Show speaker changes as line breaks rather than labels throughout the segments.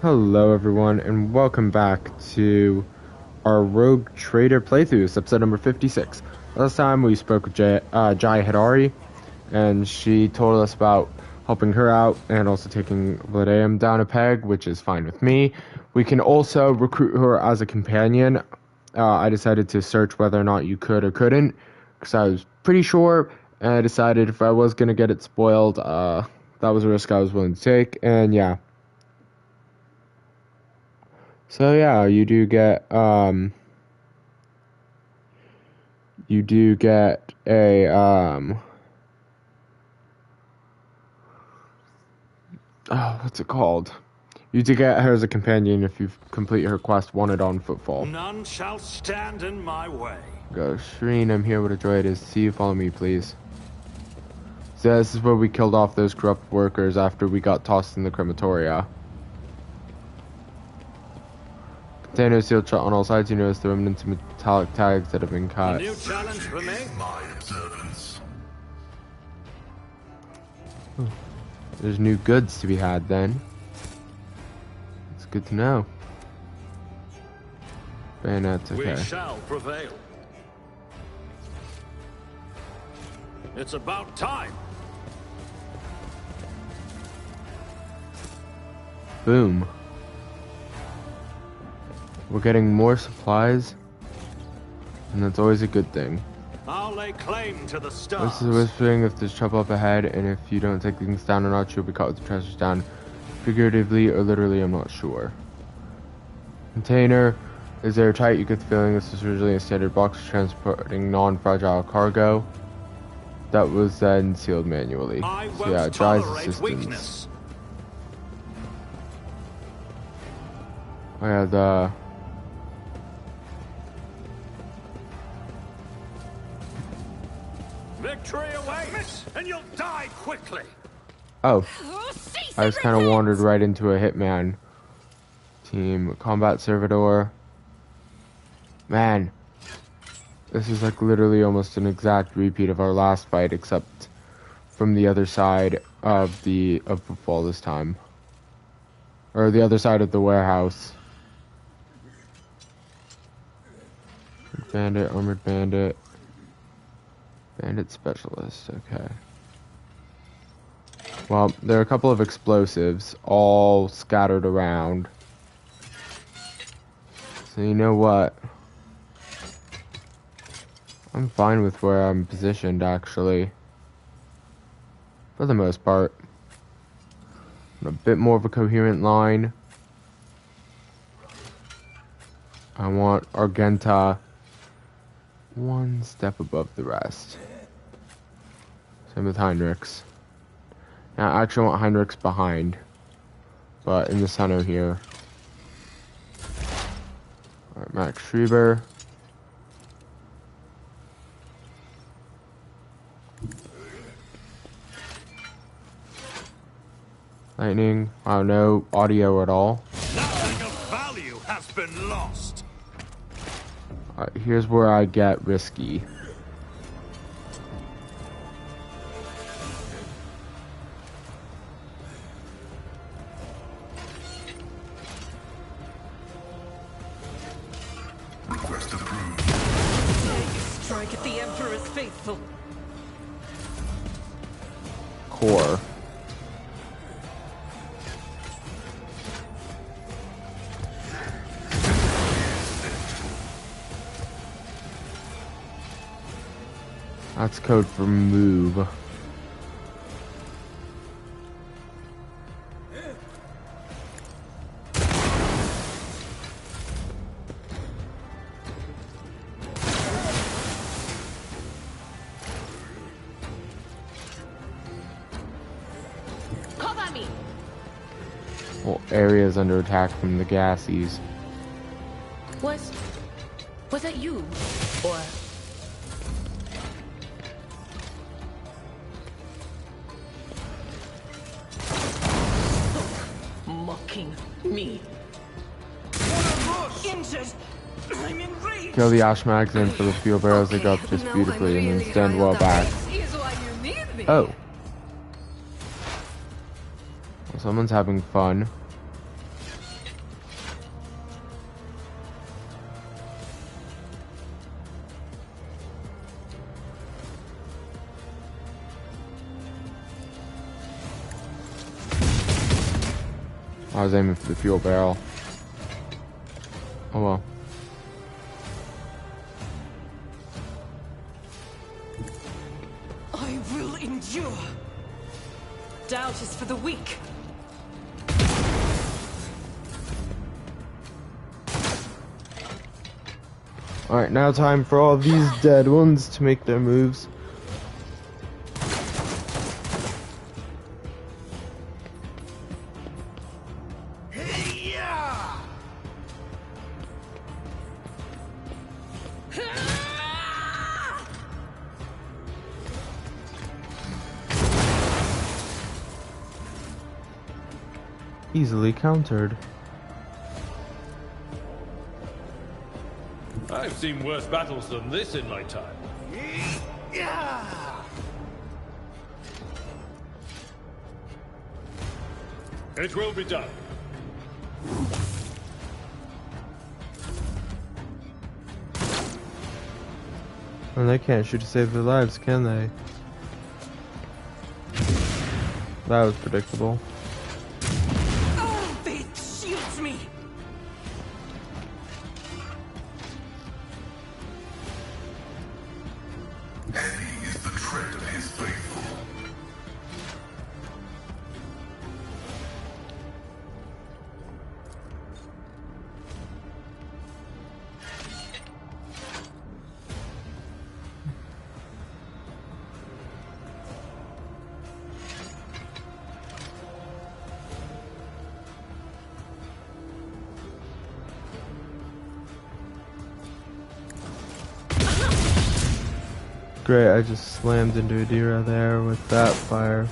Hello everyone and welcome back to our Rogue Trader playthrough. It's episode number 56. Last time we spoke with Jai Hidari, and she told us about helping her out and also taking Vladium down a peg, which is fine with me. We can also recruit her as a companion. I decided to search whether or not you could or couldn't, because I was pretty sure, and I decided if I was going to get it spoiled, that was a risk I was willing to take, and yeah. So yeah, you do get a what's it called? You do get her as a companion if you complete her quest wanted on Footfall.
None shall stand in my way.
Go, Shreen, I'm here with a droid. Is see you, follow me, please. So this is where we killed off those corrupt workers after we got tossed in the crematoria. Container sealed shut on all sides. You notice the remnants of metallic tags that have been cut.
A new challenge for me?
My observance.
There's new goods to be had then. It's good to know. Bayonets, okay.
We shall prevail. It's about time.
Boom. We're getting more supplies, and that's always a good thing.
I'll lay claim to the stars.
This is whispering if there's trouble up ahead, and if you don't take things down or not, you'll be caught with the treasures down. Figuratively or literally, I'm not sure. Container is airtight. You get the feeling this was originally a standard box transporting non-fragile cargo that was then sealed manually. So yeah, Jai's assistance.
Weakness.
Oh yeah, the...
Victory awaits, and you'll die quickly.
Oh, I just kind of wandered right into a hitman team. Combat servitor. Man, this is like literally almost an exact repeat of our last fight, except from the other side of Footfall this time, or the other side of the warehouse. Bandit, armored bandit. Bandit specialist, okay. Well, there are a couple of explosives all scattered around. So you know what? I'm fine with where I'm positioned, actually. For the most part. A bit more of a coherent line. I want Argenta one step above the rest. Same with Heinrichs. Now, I actually want Heinrichs behind, but in the center here. Alright, Max Schreiber. Lightning. Oh, no audio at all.
Nothing of value has been lost.
Alright, here's where I get risky.
Request approved.
Strike at the Emperor's faithful.
Core. That's code for move.
Cover me.
Whole area's under attack from the gassies.
Was that you? Or mocking me? Injured. I'm enraged.
Kill the Ashmags and for the fuel barrels they go up just beautifully and then stand well back. Oh. Well, someone's having fun. I was aiming for the fuel barrel. Oh well.
I will endure. Doubt is for the weak.
Alright, now time for all these dead ones to make their moves. Easily countered.
I've seen worse battles than this in my time. It will be done.
And they can't shoot to save their lives, can they? That was predictable.
Oh, faith shields me.
Heavy is the tread of his faithful.
Great, I just slammed into Adira there with that fire.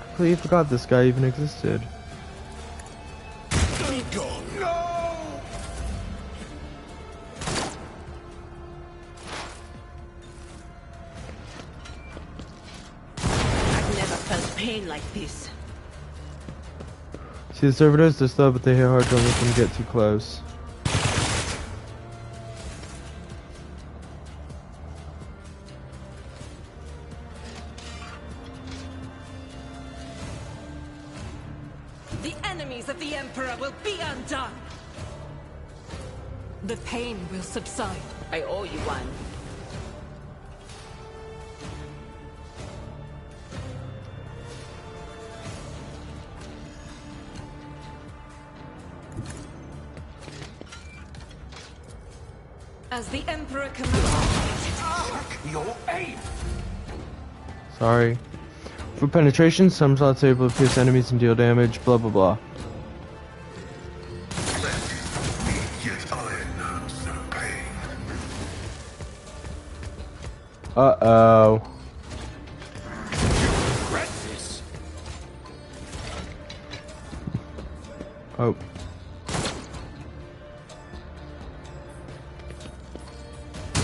Completely forgot this guy even existed.
I've never felt pain like this.
See, the servitors, they're slow, but they hit hard, don't let them get too close.
The enemies of the Emperor will be undone. The pain will subside. I owe you one. As the Emperor commands.
Your aim.
Sorry. For penetration, some slots are able to pierce enemies and deal damage, blah blah blah.
Yet iron knows no pain.
Uh-oh.
Regret this.
Oh.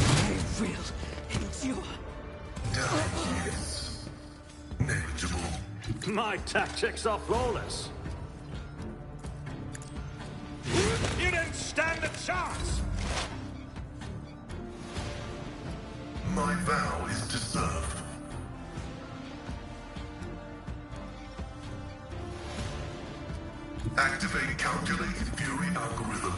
I will endure.
Damage is negligible.
My tactics are flawless. You didn't stand a chance.
My vow is to serve. Activate calculated fury algorithm.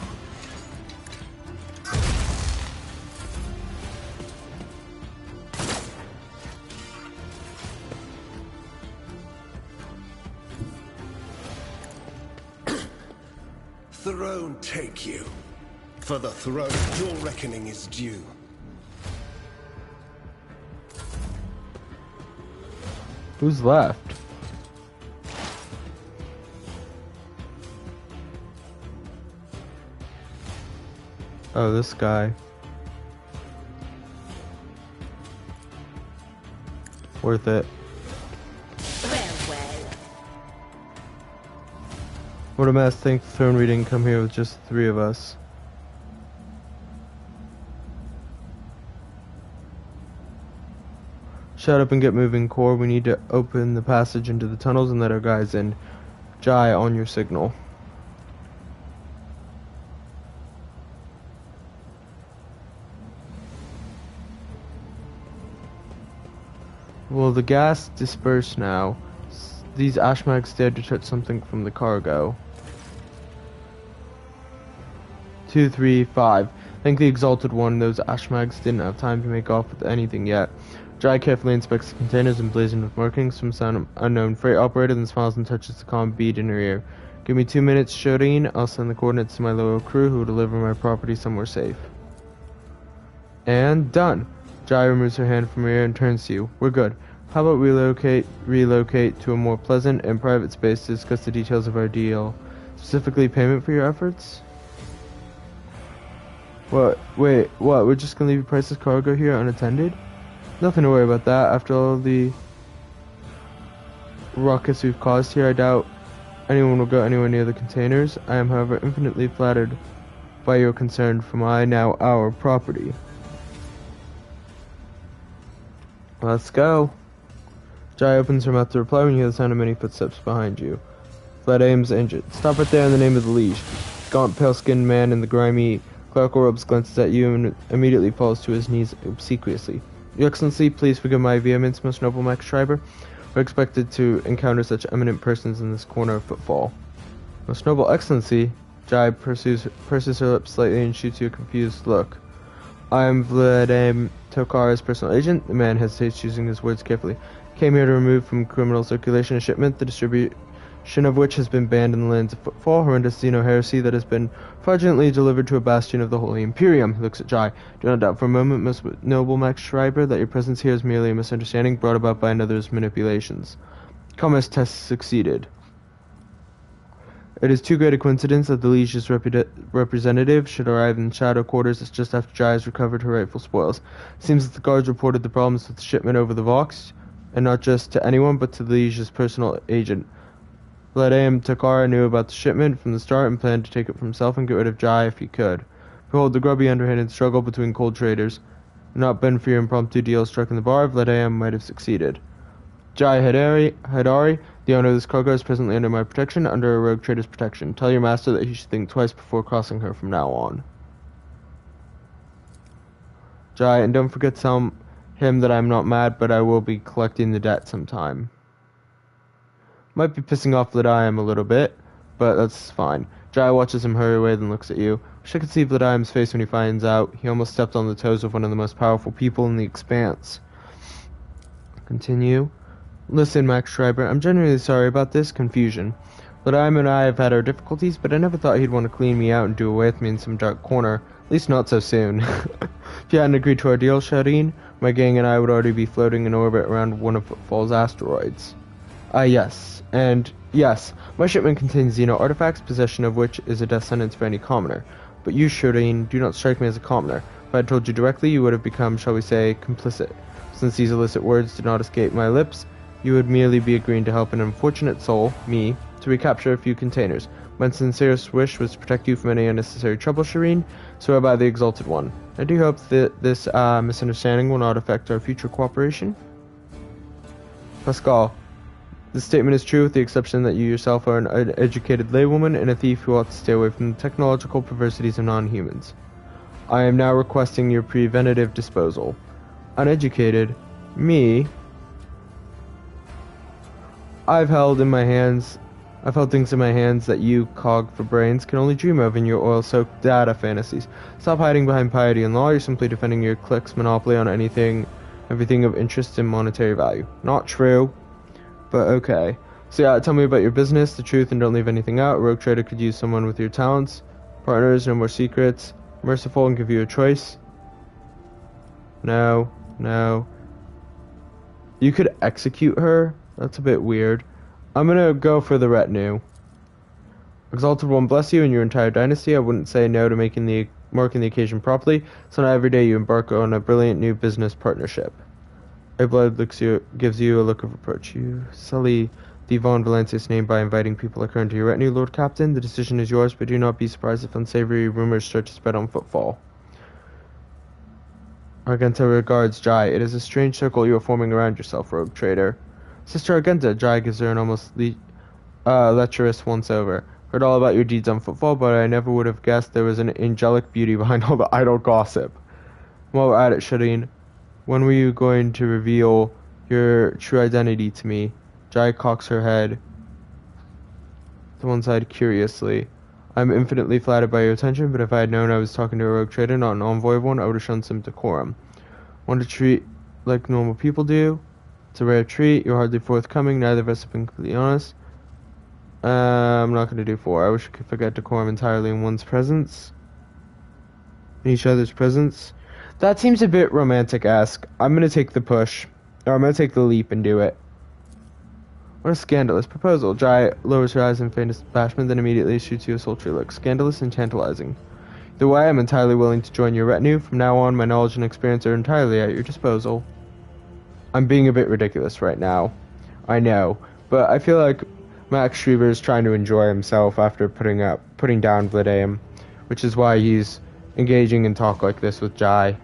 Throne take you. For the throne, your reckoning is due.
Who's left? Oh, this guy. Worth it. What a mess. Thank the throne we didn't come here with just the three of us. Shut up and get moving, Core. We need to open the passage into the tunnels and let our guys in. Jai, on your signal. Will the gas disperse now? These Ashmags dared to touch something from the cargo. 2, 3, 5. Thank the Exalted One, those Ashmags didn't have time to make off with anything yet. Jai carefully inspects the containers emblazoned with markings from some unknown freight operator, then smiles and touches the comm bead in her ear. Give me 2 minutes, Shireen. I'll send the coordinates to my loyal crew who will deliver my property somewhere safe. And done. Jai removes her hand from her ear and turns to you. We're good. How about relocate to a more pleasant and private space to discuss the details of our deal? Specifically payment for your efforts? What? Wait, what? We're just gonna leave your priceless cargo here unattended? Nothing to worry about that. After all the ruckus we've caused here, I doubt anyone will go anywhere near the containers. I am, however, infinitely flattered by your concern for my, now our, property. Let's go. Jai opens her mouth to reply when you hear the sound of many footsteps behind you. Vlad aims injured. Stop right there in the name of the liege. Gaunt, pale-skinned man in the grimy clerical robes glances at you and immediately falls to his knees obsequiously. Your Excellency, please forgive my vehemence, most noble Max Schreiber. We're expected to encounter such eminent persons in this corner of Footfall. Most noble Excellency, Jai purses her lips slightly and shoots you a confused look. I am Vladimir Tokar's personal agent. The man hesitates, choosing his words carefully. Came here to remove from criminal circulation a shipment, the distribution of which has been banned in the lands of Footfall, horrendous Xeno heresy that has been fraudulently delivered to a bastion of the Holy Imperium. He looks at Jai. Do not doubt for a moment, most noble Max Schreiber, that your presence here is merely a misunderstanding brought about by another's manipulations. Commerce tests succeeded. It is too great a coincidence that the Liege's representative should arrive in shadow quarters just after Jai has recovered her rightful spoils. It seems that the guards reported the problems with the shipment over the Vox, and not just to anyone, but to the Liege's personal agent. Vladimir Tokar knew about the shipment from the start and planned to take it for himself and get rid of Jai if he could. Behold the grubby, underhanded struggle between cold traders. Had not been for your impromptu deal struck in the bar, Vladimir might have succeeded. Jai Hadari, the owner of this cargo, is presently under my protection, under a rogue trader's protection. Tell your master that he should think twice before crossing her from now on. Jai, and don't forget to tell him that I'm not mad, but I will be collecting the debt sometime. Might be pissing off Vladimir a little bit, but that's fine. Jai watches him hurry away, then looks at you. Wish I could see Vladimir's face when he finds out. He almost stepped on the toes of one of the most powerful people in the Expanse. Continue. Listen, Max Schreiber, I'm genuinely sorry about this confusion. Vladimir and I have had our difficulties, but I never thought he'd want to clean me out and do away with me in some dark corner. At least not so soon. If you hadn't agreed to our deal, Shireen, my gang and I would already be floating in orbit around one of Footfall's asteroids. Yes. And yes, my shipment contains Xeno artifacts, possession of which is a death sentence for any commoner. But you, Shireen, do not strike me as a commoner. If I had told you directly, you would have become, shall we say, complicit. Since these illicit words did not escape my lips, you would merely be agreeing to help an unfortunate soul, me, to recapture a few containers. My sincerest wish was to protect you from any unnecessary trouble, Shireen, swear by the Exalted One. I do hope that this misunderstanding will not affect our future cooperation. Pascal, this statement is true with the exception that you yourself are an uneducated laywoman and a thief who ought to stay away from the technological perversities of non-humans. I am now requesting your preventative disposal. Uneducated? Me? I've held things in my hands that you, cog for brains, can only dream of in your oil-soaked data fantasies. Stop hiding behind piety and law. You're simply defending your clique's monopoly on everything of interest and monetary value. Not true. But okay. So yeah, tell me about your business, the truth, and don't leave anything out. A rogue trader could use someone with your talents. Partners, no more secrets. Merciful and give you a choice. No. You could execute her? That's a bit weird. I'm gonna go for the retinue. Exalted One bless you and your entire dynasty. I wouldn't say no to marking the occasion properly, so not every day you embark on a brilliant new business partnership. Blood gives you a look of reproach. You sully the Von Valancius name by inviting people like her into your retinue, Lord Captain. The decision is yours, but do not be surprised if unsavory rumors start to spread on Footfall. Argenta regards Jai. It is a strange circle you are forming around yourself, rogue trader. Sister Argenta, Jai gives her an almost lecherous once-over. Heard all about your deeds on Footfall, but I never would have guessed there was an angelic beauty behind all the idle gossip. While we're at it, Shireen, when were you going to reveal your true identity to me? Jai cocks her head to one side curiously. I'm infinitely flattered by your attention, but if I had known I was talking to a rogue trader, not an envoy of one, I would have shown some decorum. Want to treat like normal people do? It's a rare treat. You're hardly forthcoming. Neither of us have been completely honest. I'm not going to do 4. I wish I could forget decorum entirely in one's presence. In each other's presence. That seems a bit romantic-esque. I'm going to take the push. Or I'm going to take the leap and do it. What a scandalous proposal. Jai lowers her eyes in faintest bashment, then immediately shoots you a sultry look. Scandalous and tantalizing. Either way, I'm entirely willing to join your retinue. From now on, my knowledge and experience are entirely at your disposal. I'm being a bit ridiculous right now. I know. But I feel like Max Shriver is trying to enjoy himself after putting down Vladaim, which is why he's engaging in talk like this with Jai.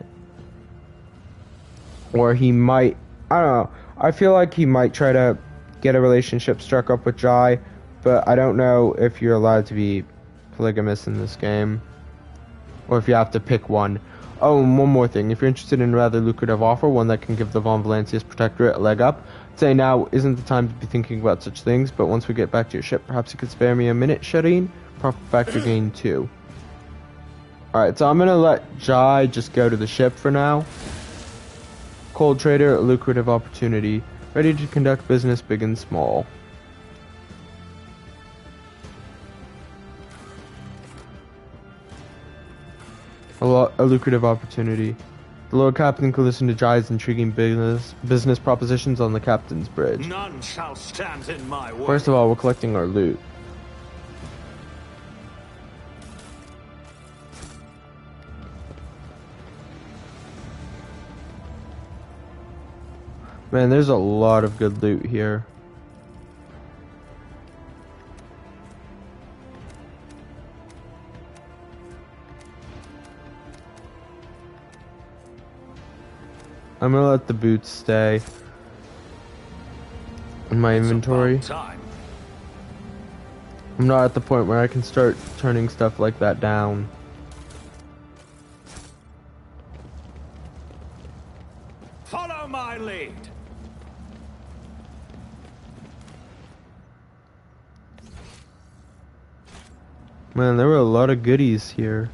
Or he might, I don't know, I feel like he might try to get a relationship struck up with Jai, but I don't know if you're allowed to be polygamous in this game, or if you have to pick one. Oh, and one more thing, if you're interested in a rather lucrative offer, one that can give the Von Valancius Protectorate a leg up, I'd say now isn't the time to be thinking about such things, but once we get back to your ship, perhaps you could spare me a minute, Shireen? Proper factor gain 2. Alright, so I'm gonna let Jai just go to the ship for now. Cold trader, a lucrative opportunity. Ready to conduct business big and small. A lucrative opportunity. The Lord Captain can listen to Jai's intriguing business propositions on the Captain's Bridge.
None shall stand in my way.
First of all, we're collecting our loot. Man, there's a lot of good loot here. I'm gonna let the boots stay in my inventory. I'm not at the point where I can start turning stuff like that down.
Follow my lead.
Man, there were a lot of goodies here.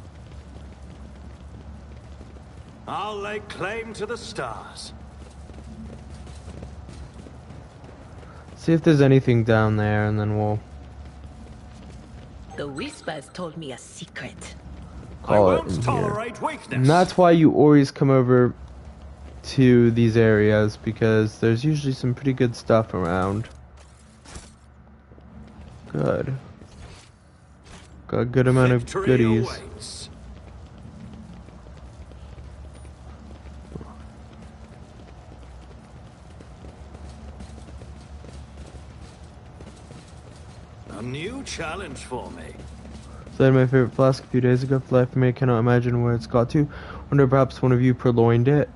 I'll lay claim to the stars.
See if there's anything down there, and then we'll
The Whispers told me a secret.
call
I
it
won't
in here.
tolerate weakness.
And that's why you always come over to these areas, because there's usually some pretty good stuff around. Good. Got a good amount of
Victory
goodies.
awaits. A new challenge for me.
So I had my favorite flask a few days ago. For the life of me, I cannot imagine where it's got to. Wonder perhaps one of you purloined it.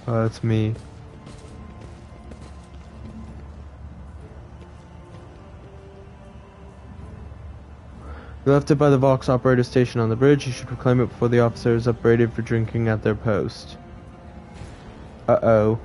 Oh, that's me. You left it by the Vox operator station on the bridge. You should proclaim it before the officer is upbraided for drinking at their post. Uh-oh.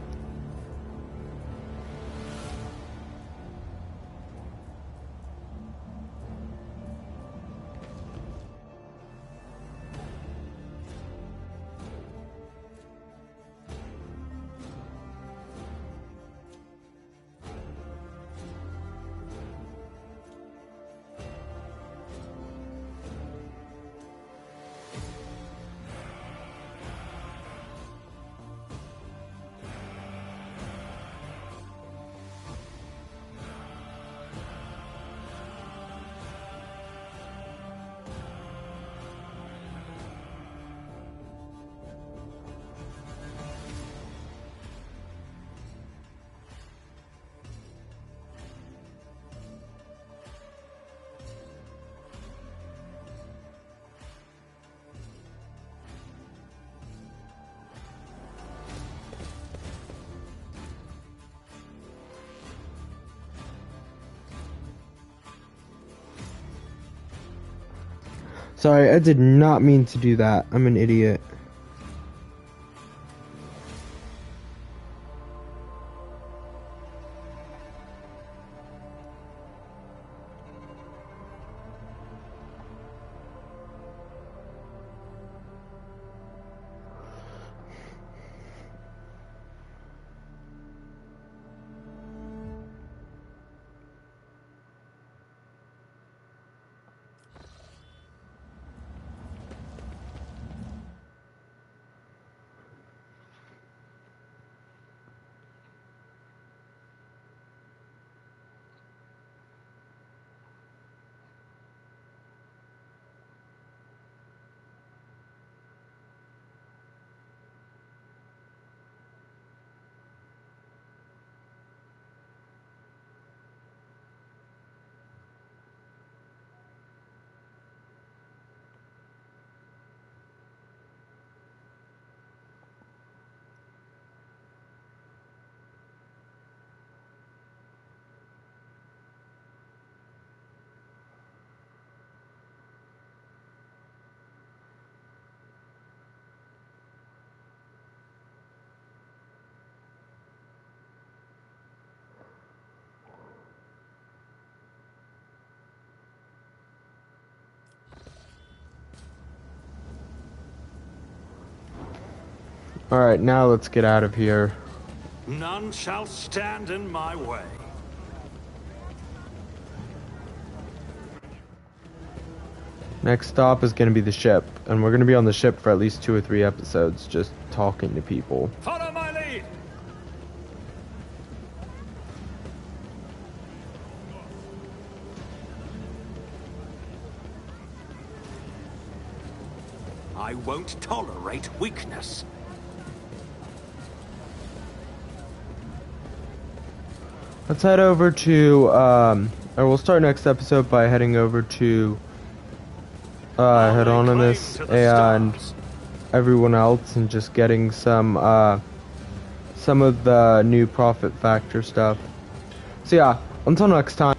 Sorry, I did not mean to do that. I'm an idiot. Alright, now let's get out of here.
None shall stand in my way.
Next stop is going to be the ship, and we're going to be on the ship for at least 2 or 3 episodes, just talking to people.
Follow my lead! I won't tolerate weakness.
Let's head over to, or we'll start next episode by heading over to Hieronymus and everyone else and just getting some of the new Prophet Factor stuff. So yeah, until next time.